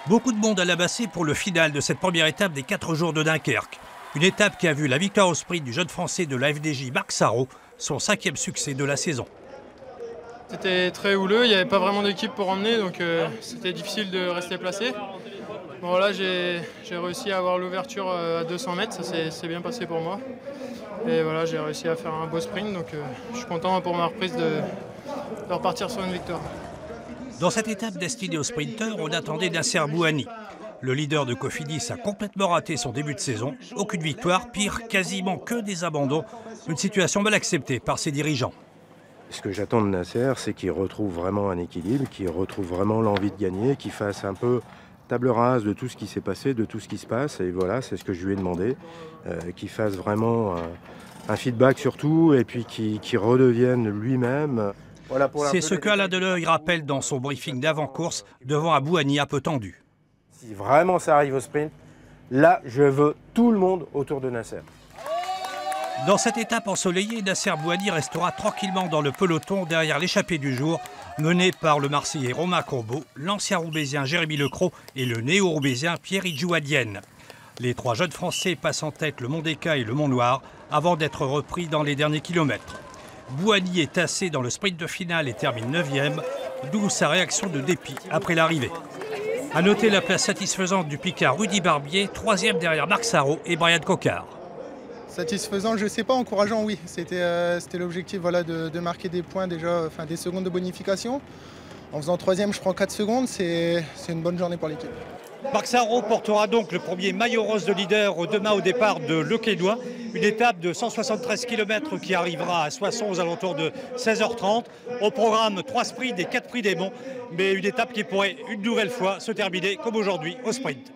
Beaucoup de monde à la Bassée pour le final de cette première étape des 4 jours de Dunkerque. Une étape qui a vu la victoire au sprint du jeune français de la FDJ Marc Sarrault, son 5e succès de la saison. C'était très houleux, il n'y avait pas vraiment d'équipe pour emmener, donc c'était difficile de rester placé. Bon là j'ai réussi à avoir l'ouverture à 200 mètres, ça s'est bien passé pour moi. Et voilà, j'ai réussi à faire un beau sprint, donc je suis content pour ma reprise de repartir sur une victoire. Dans cette étape destinée aux sprinteurs, on attendait Nasser Bouhanni. Le leader de Cofidis a complètement raté son début de saison. Aucune victoire, pire, quasiment que des abandons. Une situation mal acceptée par ses dirigeants. Ce que j'attends de Nasser, c'est qu'il retrouve vraiment un équilibre, qu'il retrouve vraiment l'envie de gagner, qu'il fasse un peu table rase de tout ce qui s'est passé, de tout ce qui se passe. Et voilà, c'est ce que je lui ai demandé. Qu'il fasse vraiment un feedback sur tout et puis qu'il redevienne lui-même. Voilà c'est ce qu'Alain Deleuil rappelle dans son briefing d'avant-course devant un Bouhanni un peu tendu. Si vraiment ça arrive au sprint, là, je veux tout le monde autour de Nasser. Dans cette étape ensoleillée, Nasser Bouhanni restera tranquillement dans le peloton derrière l'échappée du jour, mené par le Marseillais Romain Combeau, l'ancien Roubaisien Jérémy Lecros et le néo-Roubaisien Pierre Idjouadienne. Les 3 jeunes Français passent en tête le Mont des Cats et le Mont Noir avant d'être repris dans les derniers kilomètres. Bouhanni est tassé dans le sprint de finale et termine 9e, d'où sa réaction de dépit après l'arrivée. A noter la place satisfaisante du Picard Rudy Barbier, 3e derrière Marc Sarrault et Brian Coquard. Satisfaisant, je ne sais pas, encourageant, oui. C'était l'objectif voilà, de marquer des points déjà, enfin des secondes de bonification. En faisant 3e, je prends 4 secondes, c'est une bonne journée pour l'équipe. Marc Sarrault portera donc le premier maillot rose de leader demain au départ de Le Quesnoy. Une étape de 173 km qui arrivera à Soissons aux alentours de 16h30. Au programme 3 sprints et 4 prix des monts, mais une étape qui pourrait une nouvelle fois se terminer comme aujourd'hui au sprint.